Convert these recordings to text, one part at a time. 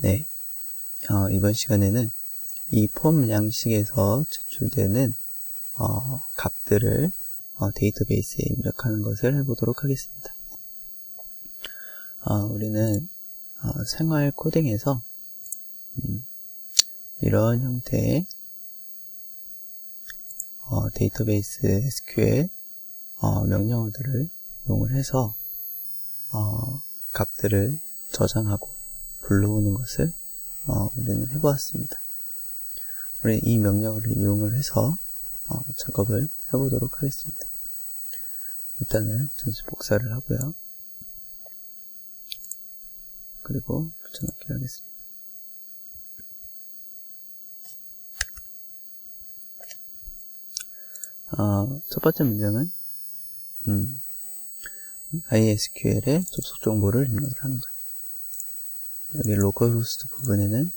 네, 이번 시간에는 이 폼 양식에서 제출되는 값들을 데이터베이스에 입력하는 것을 해보도록 하겠습니다. 우리는 생활 코딩에서 이런 형태의 데이터베이스 SQL 명령어들을 이용을 해서 값들을 저장하고 불러오는 것을 우리는 해보았습니다. 우리는 이 명령어를 이용을 해서 작업을 해보도록 하겠습니다. 일단은 전체 복사를 하고요. 그리고 붙여넣기를 하겠습니다. 첫 번째 문장은 MySQL에 접속 정보를 입력을 하는 거예요. 여기 로컬호스트 부분에는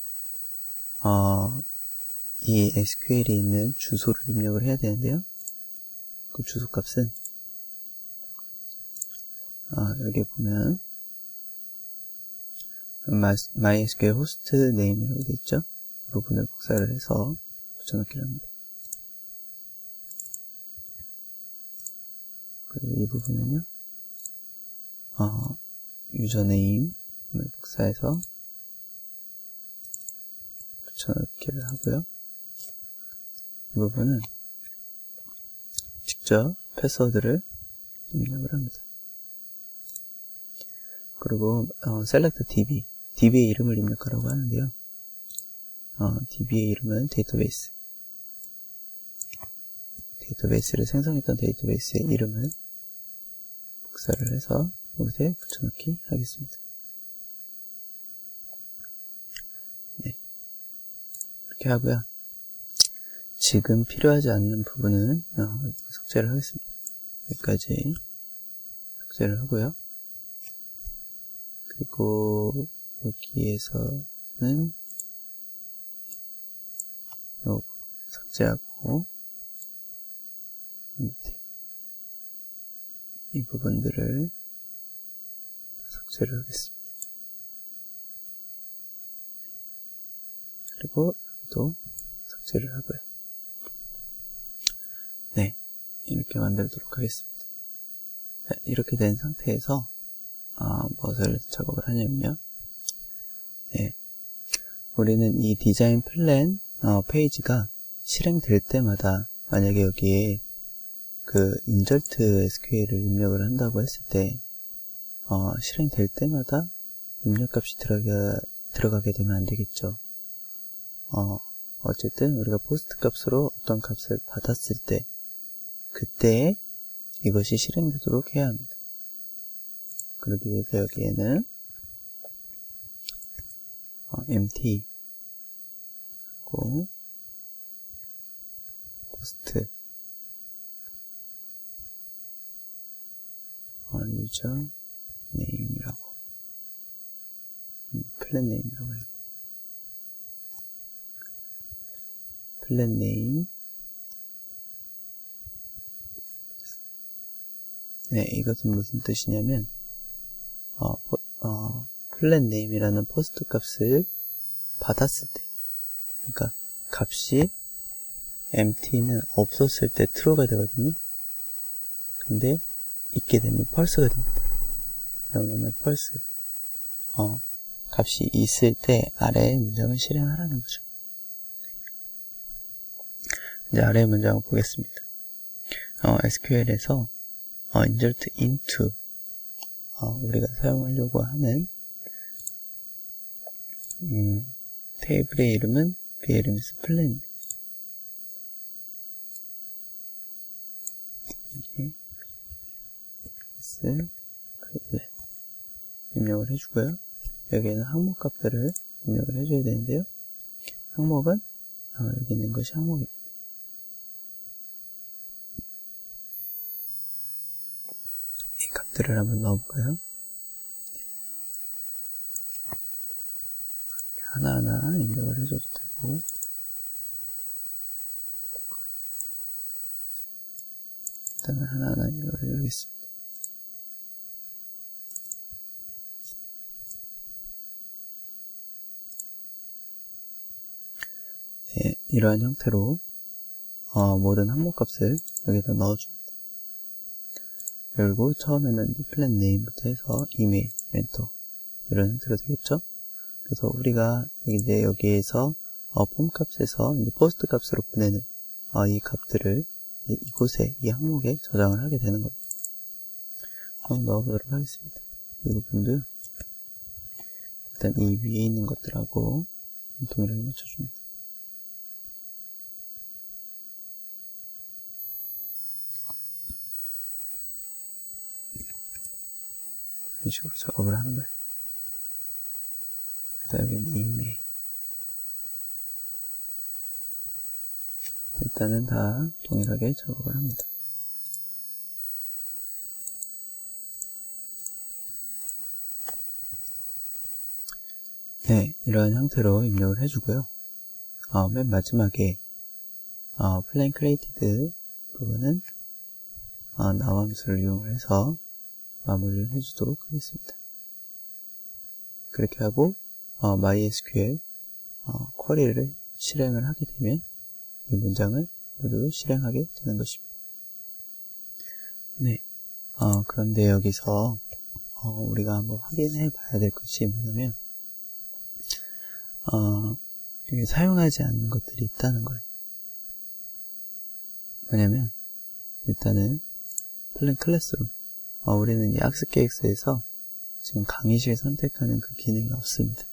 이 SQL이 있는 주소를 입력을 해야 되는데요. 그 주소 값은 여기 보면 MySQL 호스트 네임이라고 되어 있죠. 이 부분을 복사를 해서 붙여넣기를 합니다. 그리고 이 부분은요, 유저네임을 복사해서 붙여넣기를 하고요. 이 부분은 직접 패스워드를 입력을 합니다. 그리고 select DB의 이름을 입력하라고 하는데요. DB의 이름은 데이터베이스를 생성했던 데이터베이스의 이름을 복사를 해서 여기에 붙여넣기 하겠습니다. 네, 이렇게 하고요. 지금 필요하지 않는 부분은 삭제를 하겠습니다. 여기까지 삭제를 하고요. 그리고 여기에서는 이 부분 삭제하고 밑에 이 부분들을 삭제를 하겠습니다. 그리고 여기도 삭제를 하고요. 네, 이렇게 만들도록 하겠습니다. 네, 이렇게 된 상태에서 무엇을 작업을 하냐면요. 네, 우리는 이 디자인 플랜 페이지가 실행될 때마다 만약에 여기에 그 인절트 SQL을 입력을 한다고 했을 때 실행될 때마다 입력값이 들어가게 되면 안 되겠죠. 어쨌든 우리가 포스트 값으로 어떤 값을 받았을 때 그때 이것이 실행되도록 해야 합니다. 그러기 위해서 여기에는 empty 하고 post 유저 네임이라고 플랜 네임이라고 해요. 플랜 네임. 네, 이것은 무슨 뜻이냐면 플랜 네임이라는 포스트 값을 받았을 때, 그러니까 값이 empty는 없었을 때 true가 되거든요. 근데 있게 되면 false가 됩니다. 그러면은 false 값이 있을 때 아래의 문장을 실행하라는 거죠. 이제 아래의 문장을 보겠습니다. SQL에서 insert into 우리가 사용하려고 하는 테이블의 이름은 그의 이름이 플랜. 입력을 해주고요. 여기에는 항목 값들을 입력을 해줘야 되는데요. 항목은 여기 있는 것이 항목입니다. 이 값들을 한번 넣어볼까요? 네. 하나하나 입력을 해줘도 되고, 일단은 하나하나 입력을 해주겠습니다. 이러한 형태로 모든 항목값을 여기다 넣어줍니다. 그리고 처음에는 플랜 네임부터 해서 이메일, 멘토 이런 형태로 되겠죠. 그래서 우리가 여기에서 폼 값에서 포스트 값으로 보내는 이 값들을 이곳에 이 항목에 저장을 하게 되는 겁니다. 한번 넣어보도록 하겠습니다. 이 부분도 일단 이 위에 있는 것들하고 동일하게 맞춰줍니다. 이런 식으로 작업을 하는 거예요. 그래서 여기는 이메일. 일단은 다 동일하게 작업을 합니다. 네, 이러한 형태로 입력을 해주고요. 맨 마지막에 플랜 크리에이티드 부분은 now 함수를 이용해서 마무리를 해주도록 하겠습니다. 그렇게 하고 MySQL 쿼리를 실행을 하게 되면 이 문장을 모두 실행하게 되는 것입니다. 네, 그런데 여기서 우리가 한번 확인해 봐야 될 것이 뭐냐면 여기 사용하지 않는 것들이 있다는 거예요. 뭐냐면 일단은 플랜 클래스룸 우리는 이 학습 계획서에서 지금 강의실 선택하는 그 기능이 없습니다.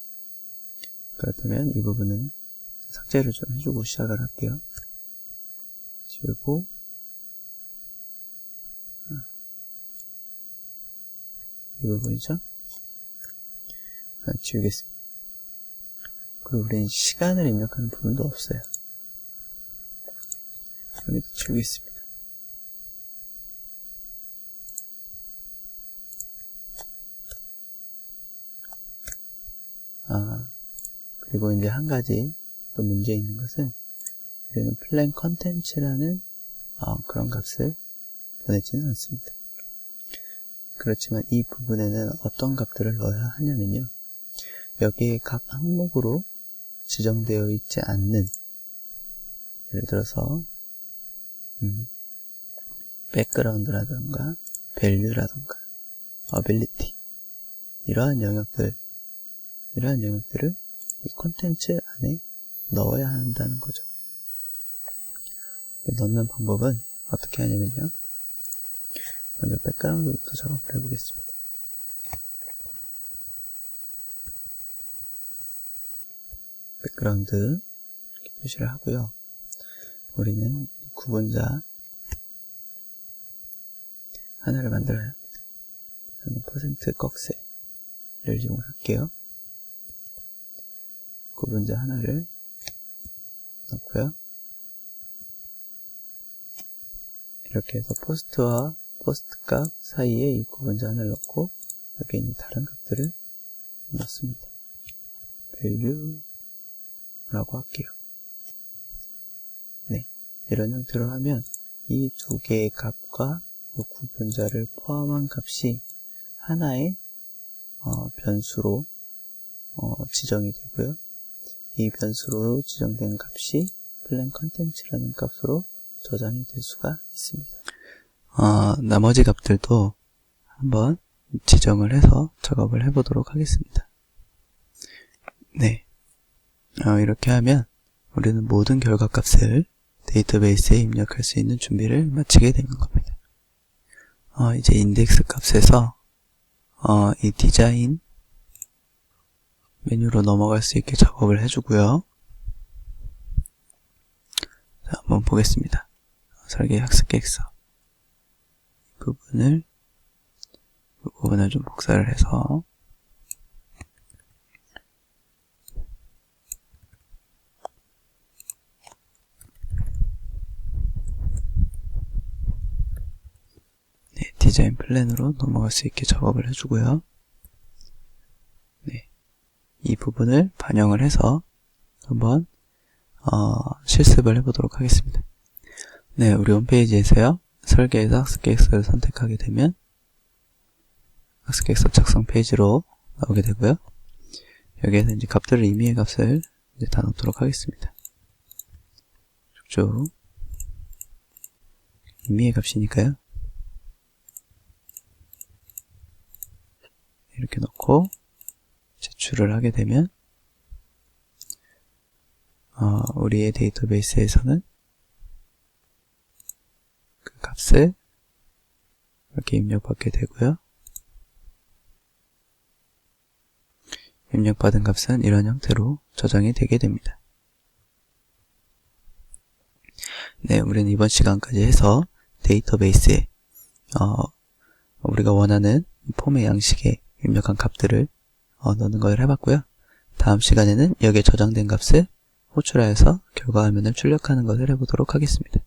그렇다면 이 부분은 삭제를 좀 해주고 시작을 할게요. 지우고 이 부분이죠. 지우겠습니다. 그리고 우리는 시간을 입력하는 부분도 없어요. 여기도 지우겠습니다. 그리고 이제 한 가지 또 문제 있는 것은 우리는 플랜 컨텐츠라는 그런 값을 보내지는 않습니다. 그렇지만 이 부분에는 어떤 값들을 넣어야 하냐면요. 여기에 각 항목으로 지정되어 있지 않는, 예를 들어서 백그라운드라던가 밸류라던가 어빌리티 이러한 영역들을 이 콘텐츠 안에 넣어야 한다는 거죠. 넣는 방법은 어떻게 하냐면요. 먼저 백그라운드부터 작업을 해보겠습니다. 백그라운드 이렇게 표시를 하고요. 우리는 구분자 하나를 만들어야 합니다. 저는 %꺽쇠를 이용을 할게요. 구분자 하나를 넣고요. 이렇게 해서 포스트와 포스트 값 사이에 이 구분자 하나를 넣고 여기에 있는 다른 값들을 넣습니다. value라고 할게요. 네, 이런 형태로 하면 이 두 개의 값과 구분자를 포함한 값이 하나의 변수로 지정이 되고요. 이 변수로 지정된 값이 플랜 컨텐츠라는 값으로 저장이 될 수가 있습니다. 나머지 값들도 한번 지정을 해서 작업을 해보도록 하겠습니다. 네, 이렇게 하면 우리는 모든 결과값을 데이터베이스에 입력할 수 있는 준비를 마치게 되는 겁니다. 이제 인덱스 값에서 이 디자인 메뉴로 넘어갈 수 있게 작업을 해주고요. 자, 한번 보겠습니다. 설계 학습 계획서 이 부분을 좀 복사를 해서 네, 디자인 플랜으로 넘어갈 수 있게 작업을 해주고요. 네, 이 부분을 반영을 해서 한번 실습을 해보도록 하겠습니다. 네, 우리 홈페이지에서요. 설계에서 학습 계획서를 선택하게 되면 학습 계획서 작성 페이지로 나오게 되고요. 여기에서 이제 값들을 임의의 값을 이제 다 넣도록 하겠습니다. 쭉 임의의 값이니까요. 이렇게 넣고 제출을 하게 되면 우리의 데이터베이스에서는 그 값을 이렇게 입력받게 되고요. 입력받은 값은 이런 형태로 저장이 되게 됩니다. 네, 우리는 이번 시간까지 해서 데이터베이스에 우리가 원하는 폼의 양식에 입력한 값들을 넣는 걸 해봤고요. 다음 시간에는 여기에 저장된 값을 호출하여서 결과 화면을 출력하는 것을 해보도록 하겠습니다.